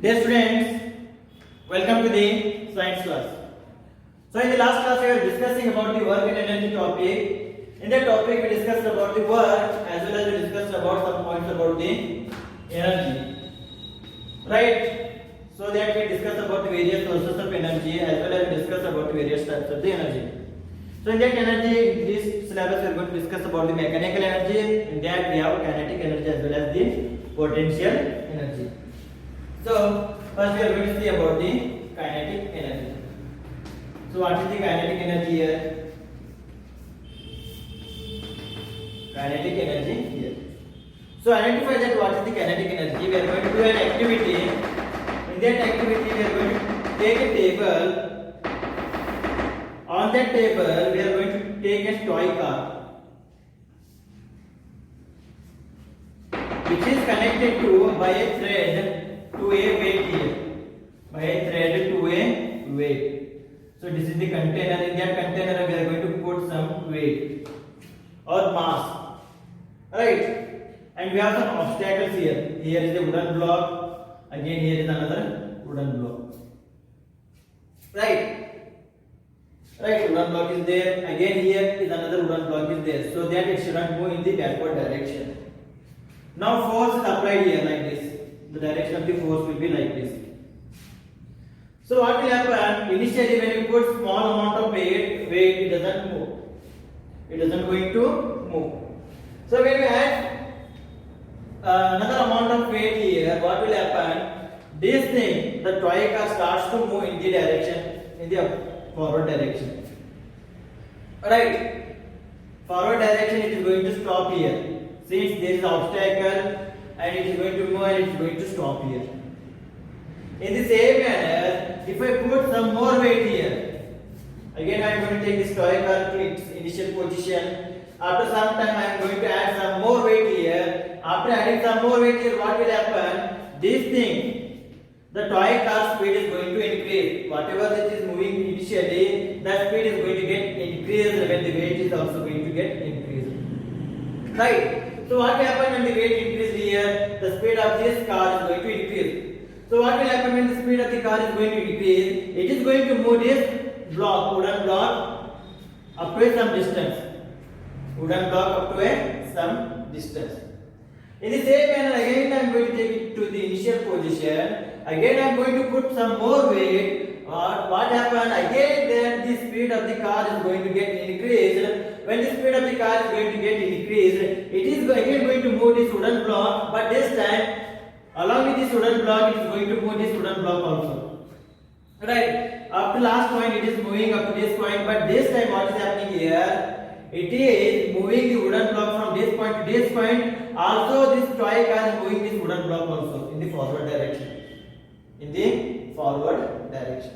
Dear students, welcome to the science class. So in the last class we were discussing about the work and energy topic. In that topic we discussed about the work as well as we discussed about some points about the energy. Right? So that we discussed about the various sources of energy as well as we discussed about the various types of the energy. So in that energy, in this syllabus we are going to discuss about the mechanical energy. In that we have kinetic energy as well as the potential energy. So first we are going to see about the kinetic energy. So what is the kinetic energy here? Kinetic energy here. So identify that what is the kinetic energy. We are going to do an activity. In that activity we are going to take a table. On that table we are going to take a toy car which is connected to by a thread to a weight here, by a thread to a weight. So this is the container. In that container we are going to put some weight or mass, right? And we have some obstacles here. Here is a wooden block. Again here is another wooden block, right? Right, wooden block is there. Again here is another wooden block is there. So that it shouldn't move in the backward direction. Now force is applied here like this. The direction of the force will be like this. So what will happen? Initially when you put small amount of weight, it doesn't move. It doesn't going to move. So when we add another amount of weight here, what will happen? This thing, the toy car starts to move in the direction, in the forward direction. Right? Forward direction it is going to stop here. Since there is an obstacle, and it is going to move and it is going to stop here. In the same manner, if I put some more weight here, again I am going to take this toy car to its initial position. After some time I am going to add some more weight here. After adding some more weight here, what will happen? This thing, the toy car speed is going to increase. Whatever that is moving initially, that speed is going to get increased when the weight is also going to get increased. Right? So what will happen when the weight increases here? The speed of this car is going to increase. So what will happen when the speed of the car is going to increase? It is going to move this block, wooden block, up to some distance. Wooden block up to some distance. In the same manner, again I am going to take it to the initial position. Again I am going to put some more weight. What happened? Again then the speed of the car is going to get increased. When the speed of the car is going to get increased, it is again going to move this wooden block, but this time along with this wooden block it is going to move this wooden block also. Right? Up to last point it is moving up to this point, but this time what is happening here? It is moving the wooden block from this point to this point. Also this toy car is moving this wooden block also in the forward direction. In the forward direction.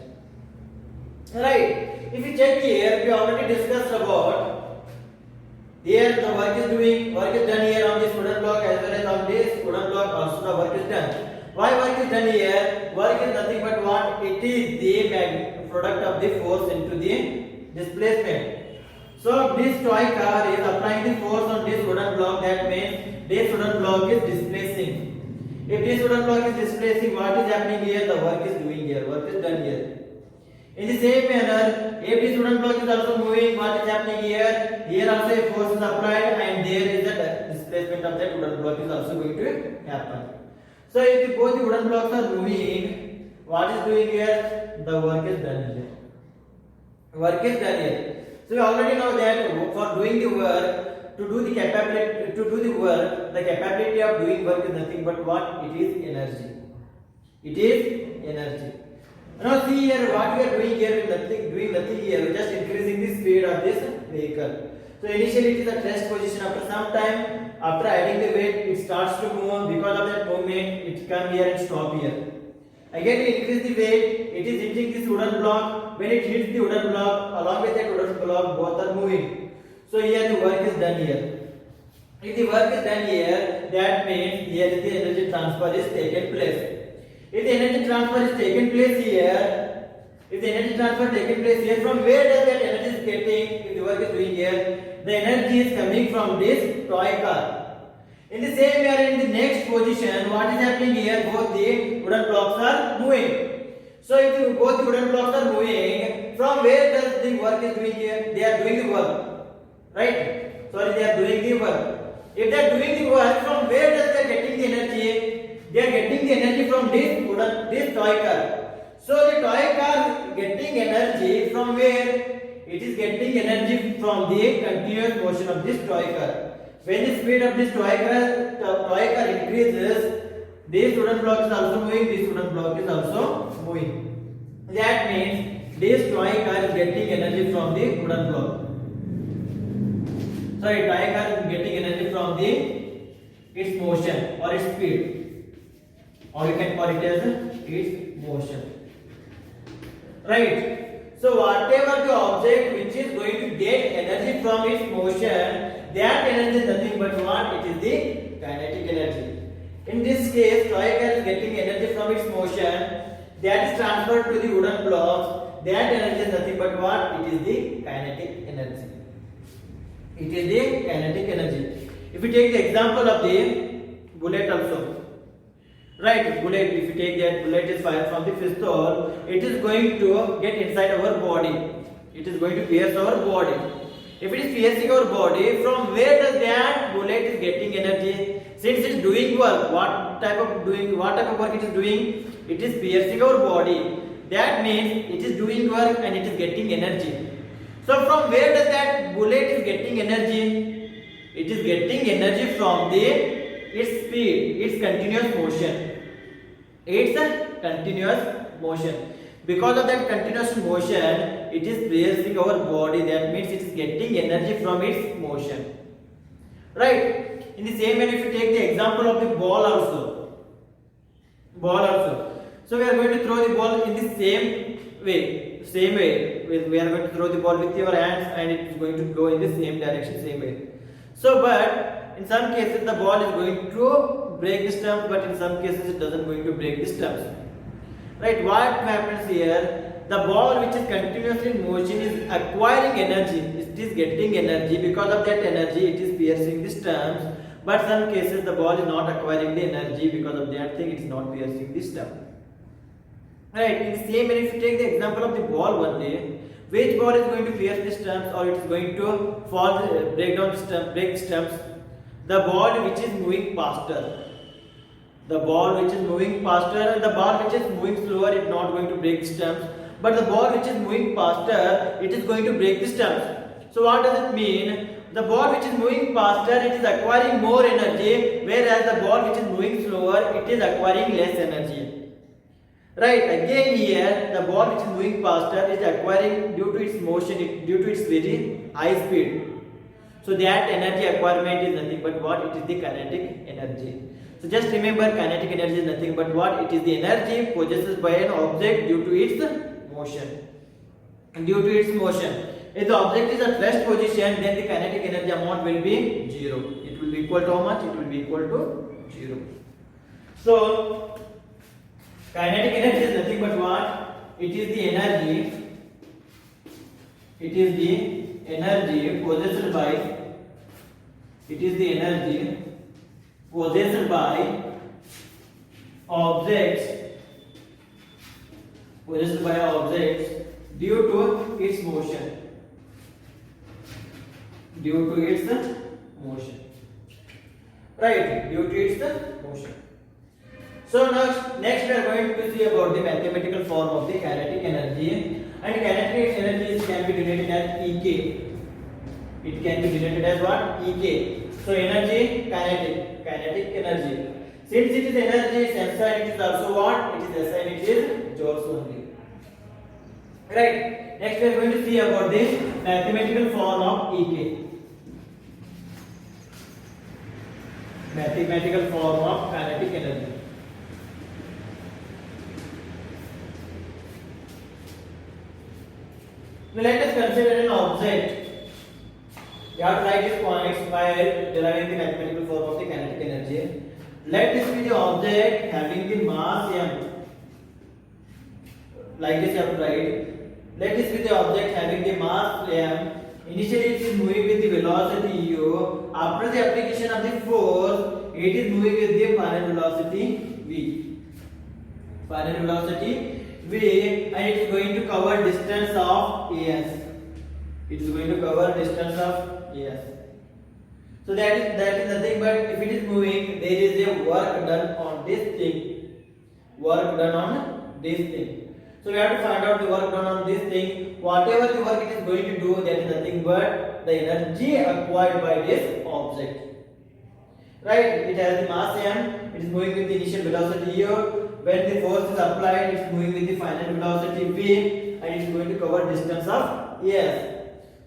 Right? If you check here, we already discussed about here the work is done here on this wooden block as well as on this wooden block also the work is done. Why work is done here? Work is nothing but what? It is the product of the force into the displacement. So this toy car is applying the force on this wooden block, that means this wooden block is displacing. If this wooden block is displacing, what is happening here? The work is doing here, work is done here. In the same manner, if this wooden block is also moving, what is happening here? Here also a force is applied and there is a displacement of that wooden block is also going to happen. So if both the wooden blocks are moving, what is doing here? The work is done here. Work is done here. So we already know that for doing the work, to do the work, the capability of doing work is nothing but what? It is energy. It is energy. Now see here what we are doing here, doing nothing here, we are just increasing the speed of this vehicle. So initially it is at rest position. After some time, after adding the weight, it starts to move. Because of that movement, it come here and stop here. Again we increase the weight, it is hitting this wooden block. When it hits the wooden block, along with that wooden block, both are moving. So here the work is done here. If the work is done here, that means here the energy transfer is taken place. If the energy transfer is taken place here, from where does that energy is getting? If the work is doing here, the energy is coming from this toy car. In the same way, in the next position, what is happening here? Both the wooden blocks are moving. So if both the wooden blocks are moving, from where does the work is doing here? They are doing the work, right? Sorry, they are doing the work. If they are doing the work, from where does they are getting the energy? They are getting the energy from this toy car. So the toy car getting energy from where? It is getting energy from the continuous motion of this toy car. When the speed of this toy car increases, this wooden block is also moving, this wooden block is also moving. That means this toy car is getting energy from the wooden block. So a toy car is getting energy from its motion or its speed, or you can call it as its motion. Right? So whatever the object which is going to get energy from its motion, that energy is nothing but what? It is the kinetic energy. In this case, toy car is getting energy from its motion, that is transferred to the wooden blocks. That energy is nothing but what? It is the kinetic energy. It is the kinetic energy. If we take the example of the bullet also. Right, bullet, if you take that bullet is fired from the pistol, it is going to get inside our body. It is going to pierce our body. If it is piercing our body, from where does that bullet is getting energy? Since it is doing work, what type of work it is doing? It is piercing our body. That means it is doing work and it is getting energy. So from where does that bullet is getting energy? It is getting energy from its speed, its continuous motion. It's a continuous motion. Because of that continuous motion, it is piercing our body. That means it is getting energy from its motion. Right? In the same way, if you take the example of the ball also. So we are going to throw the ball in the same way. We are going to throw the ball with your hands and it is going to go in the same direction, same way. So, but in some cases the ball is going to break the stumps, but in some cases it doesn't going to break the stumps. Right? What happens here? The ball which is continuously in motion is acquiring energy. It is getting energy. Because of that energy, it is piercing the stumps. But some cases the ball is not acquiring the energy. Because of that thing, it is not piercing the stump. Right? In the same way, if you take the example of the ball one day, which ball is going to pierce the stumps or it is going to break the stumps? The ball which is moving faster. The ball which is moving faster and the ball which is moving slower is not going to break the stumps. But the ball which is moving faster, it is going to break the stumps. So what does it mean? The ball which is moving faster, it is acquiring more energy, whereas the ball which is moving slower, it is acquiring less energy. Right, again here, the ball which is moving faster is acquiring due to its motion, due to its very high speed. So that energy acquirement is nothing but what? It is the kinetic energy. So just remember, kinetic energy is nothing but what? It is the energy possessed by an object due to its motion. And due to its motion, if the object is at rest position, then the kinetic energy amount will be 0. It will be equal to how much? It will be equal to 0. So kinetic energy is nothing but what? It is the energy. It is the energy possessed by. It is the energy possessed by objects. Possessed by objects due to its motion. Due to its motion. Right? Due to its motion. So next we are going to see about the mathematical form of the kinetic energy. And kinetic energy can be denoted as EK. It can be denoted as what? EK. So energy, kinetic energy. Since it is energy, sense side it is also what? It is SI, it is joules only. Right. Next we are going to see about the mathematical form of EK. Mathematical form of kinetic energy. Now let us consider an object. You have to write these points while deriving the mathematical form of the kinetic energy. Let this be the object having the mass m. Like this you have to write. Let this be the object having the mass m. Initially it is moving with the velocity u. After the application of the force, it is moving with the final velocity v. Final velocity v, and it is going to cover distance of as. It is going to cover distance of as. So that is nothing but if it is moving, there is a work done on this thing. Work done on this thing. So we have to find out the work done on this thing. Whatever the work it is going to do, that is nothing but the energy acquired by this object. Right? It has the mass m. It is moving with the initial velocity u. When the force is applied, it is moving with the final velocity v, and it is going to cover distance of s.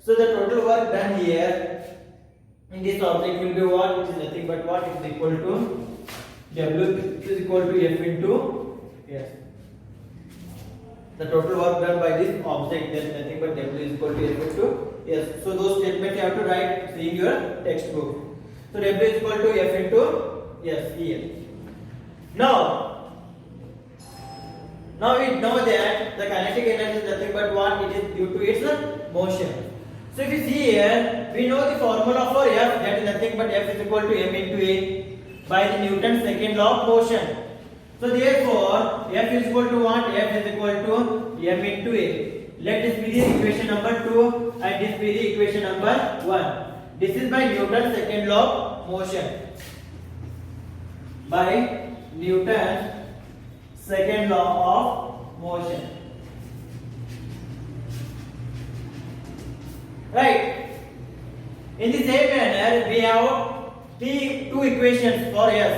So the total work done here in this object will be what? It is nothing but what? It is equal to W is equal to F into S. The total work done by this object, there is nothing but W is equal to F into S. So those statements you have to write in your textbook. So W is equal to F into S here. Now we know that the kinetic energy is nothing but what? It is due to its motion. So if you see here, we know the formula for F, that is nothing but F is equal to m into A by the Newton's second law of motion. So therefore, F is equal to what? F is equal to m into A. Let this be the equation number 2 and this be the equation number 1. This is by Newton's second law of motion. By Newton's second law of motion. Right? In the same manner, we have two equations for S.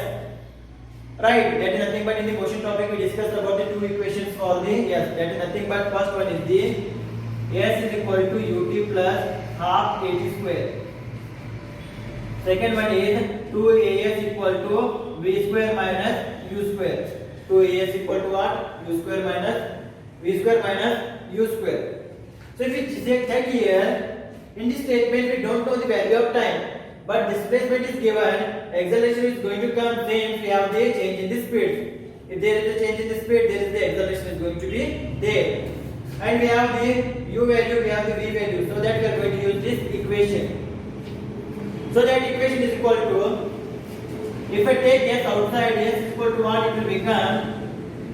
Right? That is nothing but in the motion topic we discussed about the two equations for the S. That is nothing but first one is the S is equal to ut plus half at square. Second one is 2as equal to v square minus u square. 2as equal to what? U square minus v square minus u square. So if we check here, in this statement we don't know the value of time, but displacement is given, acceleration is going to come since we have the change in the speed. If there is a change in the speed, there is the acceleration is going to be there. And we have the u value, we have the v value, so that we are going to use this equation. So that equation is equal to, if I take s outside, s is equal to what? It will become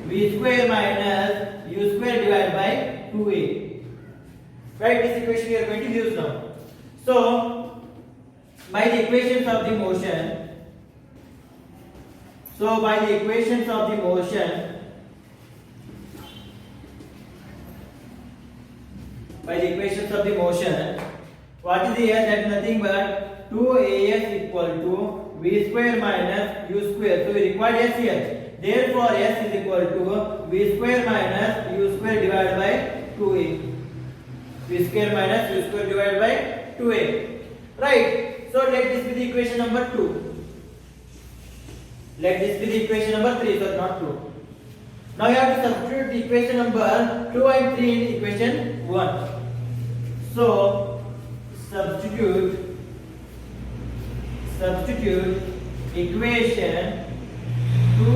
v square minus u square divided by 2a. Right, this equation we are going to use now. So by the equations of the motion, what is the s? That is nothing but 2as equal to v square minus u square. So we require s here. Therefore s is equal to v square minus u square divided by 2a. V square minus u square divided by 2a. Right? So let this be the equation number 2. Let this be the equation number 3, so not 2. Now you have to substitute the equation number 2 and 3 in equation 1. So substitute equation 2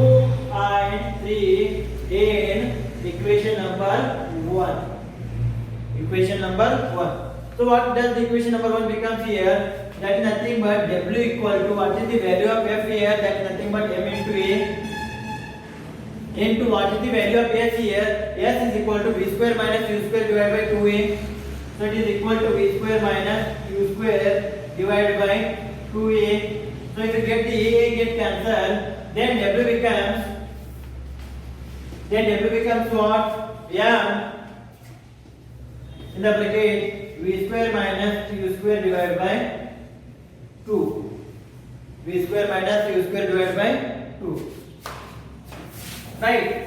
and 3 in equation number 1. Equation number 1. So what does the equation number 1 becomes here? That is nothing but W equal to, what is the value of F here? That is nothing but m into A into what is the value of S here? S is equal to v square minus u square divided by 2a. So it is equal to v square minus u square divided by 2a. So if you get the a get cancelled, then W becomes what? M in the bracket v square minus u square divided by 2. V square minus u square divided by 2. Right?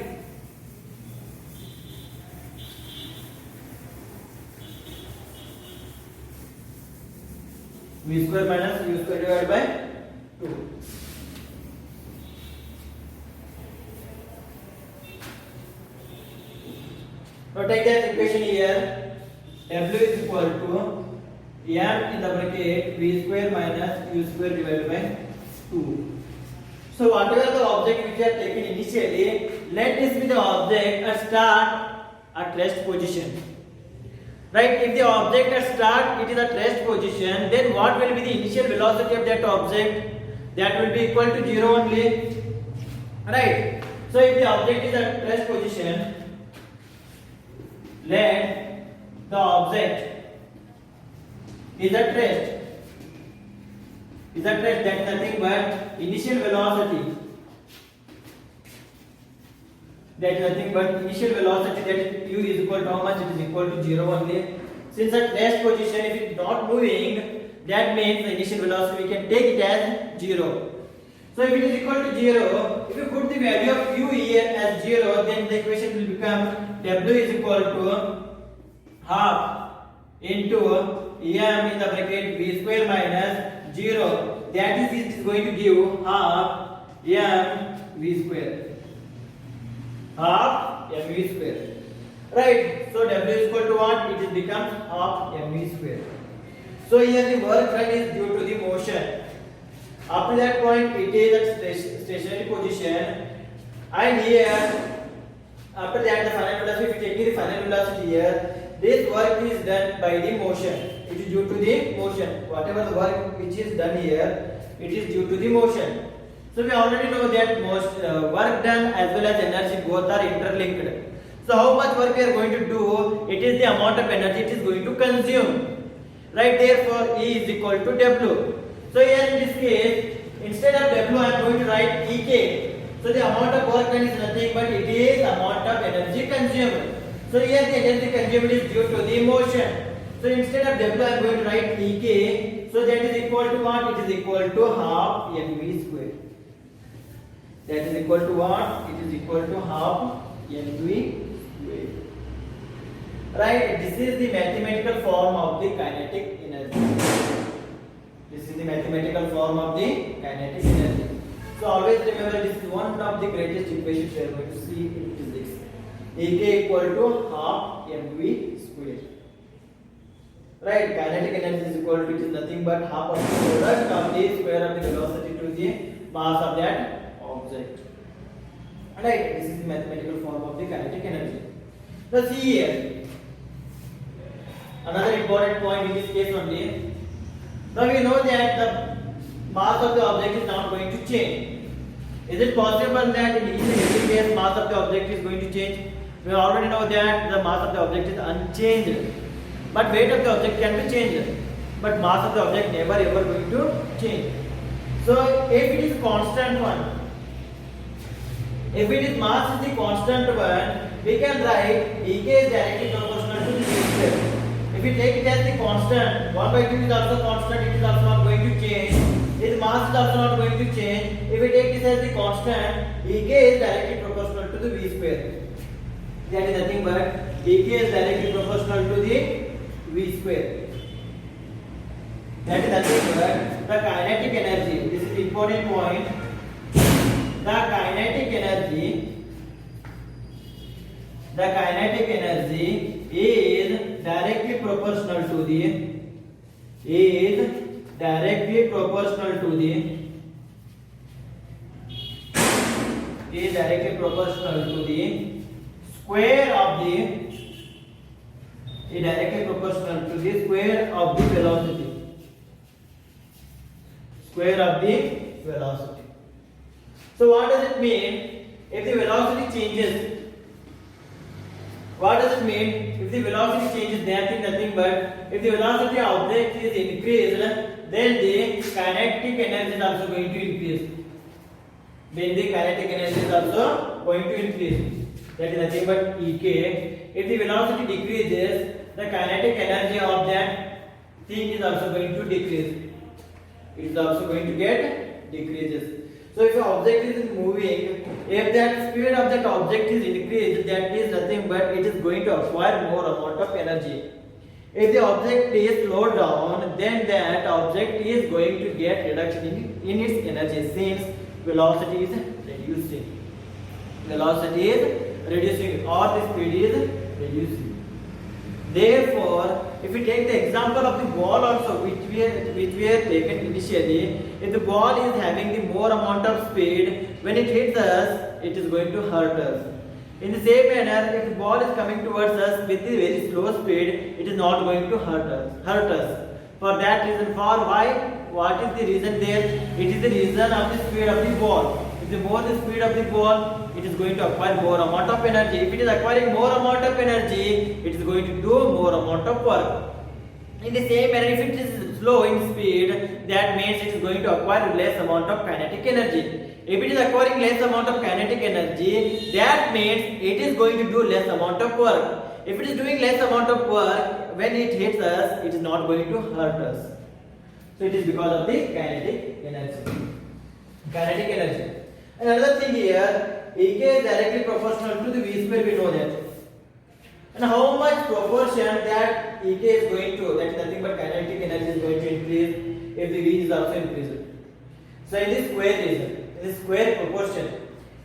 V square minus u square divided by 2. Now take that equation here. W is equal to m in the bracket v square minus u square divided by 2. So whatever the object which we have taken initially, let this be the object at start at rest position. Right? If the object at start it is at rest position, then what will be the initial velocity of that object? that will be equal to 0 only, right? So if the object is at rest position, let the object is at rest, that is nothing but initial velocity, that is nothing but initial velocity, that is u is equal to how much? It is equal to 0 only. Since at rest position, if it is not moving, that means the initial velocity we can take it as 0. So if it is equal to 0, if you put the value of u here as 0, then the equation will become w is equal to half into m in the bracket v square minus 0. That is, it is going to give half m v square. Half mv square, right? So w is equal to what? It becomes half mv square. So here the work done is due to the motion. Up to that point it is at stationary position, and here after that the final velocity, if you take the final velocity here, this work is done by the motion. It is due to the motion. Whatever the work which is done here, it is due to the motion. So we already know that most work done as well as energy both are interlinked. So how much work we are going to do? It is the amount of energy it is going to consume. Right? Therefore, E is equal to W. So here in this case, instead of W, I am going to write EK. So the amount of work done is nothing but it is amount of energy consumed. So here the energy consumed is due to the motion. So instead of W, I am going to write EK. So that is equal to what? It is equal to half mv square. That is equal to what? It is equal to half mv square. Right? This is the mathematical form of the kinetic energy. This is the mathematical form of the kinetic energy. So always remember, this is one of the greatest equations we are going to see in physics. Ek equal to half mv square. Right? Kinetic energy is equal to, it is nothing but half of the product of the square of the velocity to the mass of that object. Right? This is the mathematical form of the kinetic energy. Now see here. Another important point in this case only. Now we know that the mass of the object is not going to change. Is it possible that in each and every case mass of the object is going to change? We already know that the mass of the object is unchanged. But weight of the object can be changed. But mass of the object never ever going to change. So if it is constant one, if it is mass is the constant one, we can write Ek is directly proportional to the distance. If we take it as the constant, 1 by 2 is also constant, it is also not going to change. Its mass is also not going to change. If we take this as the constant, Ek is directly proportional to the v square. That is nothing but Ek is directly proportional to the v square. That is nothing but the kinetic energy. This is the important point. The kinetic energy is directly proportional to the square of the velocity. Square of the velocity. So what does it mean if the velocity changes? What does it mean if the velocity changes? Nothing but if the velocity of object is increased, then the kinetic energy is also going to increase. That is nothing but Ek. If the velocity decreases, the kinetic energy of that thing is also going to decrease. It is also going to get decreases. So if an object is moving, if that speed of that object is increased, that is nothing but it is going to acquire more amount of energy. If the object is slowed down, then that object is going to get reduction in its energy, since velocity is reducing. Velocity is reducing, or the speed is reducing. Therefore, if we take the example of the ball also, which we have taken initially, if the ball is having the more amount of speed, when it hits us, it is going to hurt us. In the same manner, if the ball is coming towards us with the very slow speed, it is not going to hurt us. For that reason, for why? what is the reason there? It is the reason of the speed of the ball. If the more the speed of the ball, it is going to acquire more amount of energy. If it is acquiring more amount of energy, it is going to do more amount of work. In the same manner, if it is slow in speed, that means it is going to acquire less amount of kinetic energy. If it is acquiring less amount of kinetic energy, that means it is going to do less amount of work. If it is doing less amount of work, when it hits us, it is not going to hurt us. So it is because of the kinetic energy. Kinetic energy. Another thing here, Ek is directly proportional to the V square, we know that. And how much proportion that Ek is going to, that is nothing but kinetic energy is going to increase if the V is also increased. So in this square region, in the square proportion,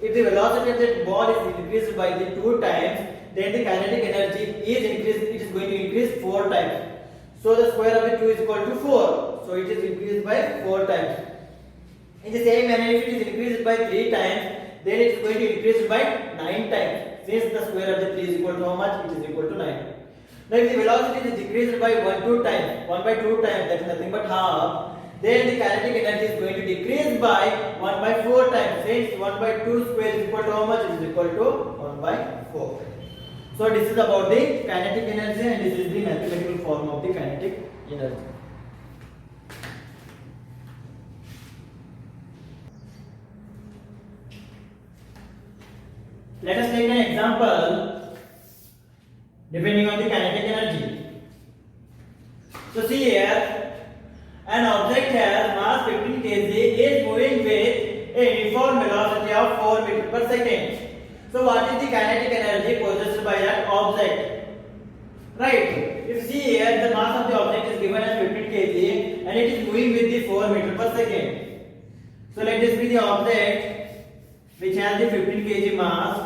if the velocity of that ball is increased by the 2 times, then the kinetic energy is increased, it is going to increase 4 times. So the square of the 2 is equal to 4. So it is increased by 4 times. In the same manner, if it is increased by 3 times, then it is going to increase by 9 times. Since the square of the 3 is equal to how much? It is equal to 9. Now if the velocity is decreased by 1 by 2 times, that is nothing but half, then the kinetic energy is going to decrease by 1 by 4 times. Since 1 by 2 square is equal to how much? It is equal to 1 by 4. So this is about the kinetic energy, and this is the mathematical form of the kinetic energy. Let us take an example depending on the kinetic energy. So see here, an object has mass 15 kg is moving with a uniform velocity of 4 meters per second. So what is the kinetic energy possessed by that object? Right. If you see here, the mass of the object is given as 15 kg and it is moving with the 4 meters per second. So let this be the object which has the 15 kg mass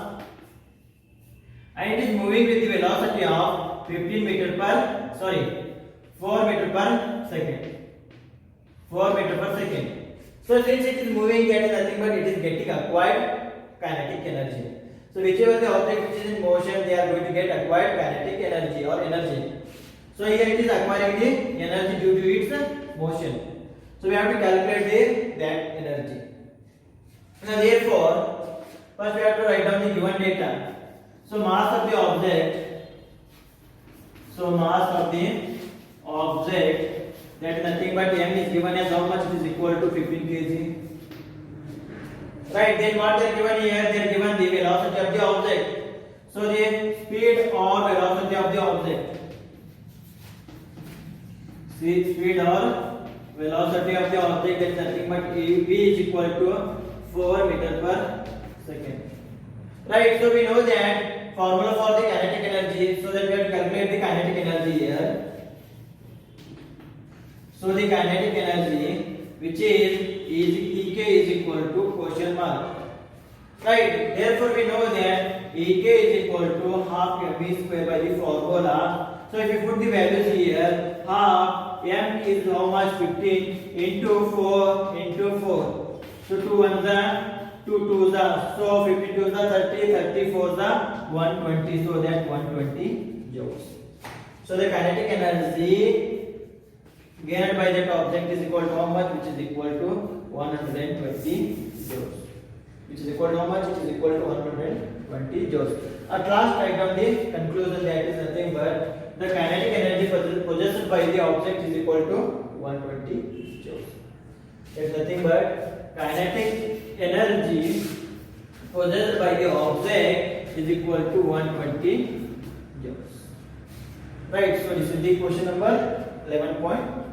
and it is moving with the velocity of 4 meters per second. 4 meters per second. So since it is moving, that is nothing but it is getting acquired kinetic energy. So whichever the object which is in motion, they are going to get acquired kinetic energy or energy. So here it is acquiring the energy due to its motion. So we have to calculate that energy. Now therefore, first we have to write down the given data. So mass of the object. That is nothing but m is given as how much? It is equal to 15 kg. Right, then what they are given here? They are given the velocity of the object. So the speed or velocity of the object. Speed or velocity of the object, that is nothing but v is equal to 4 meters per second. Right, so we know that formula for the kinetic energy, so that we have to calculate the kinetic energy here. So the kinetic energy, which is Ek is equal to question mark. Right, therefore we know that Ek is equal to half mv square by the formula. So if you put the values here, half m is how much? 15 into 4 into 4. So 2 1s are 2 2s are, so 15 2s are 30, 34s are 120. So that 120 joules. So the kinetic energy gained by that object is equal to how much? Which is equal to 120 joules. Which is equal to how much? It is equal to 120 joules. At last, write down the conclusion, that is nothing but the kinetic energy possessed by the object is equal to 120 joules. It is nothing but kinetic energy possessed by the object is equal to 120 joules. Right. So this is the question number 11.1.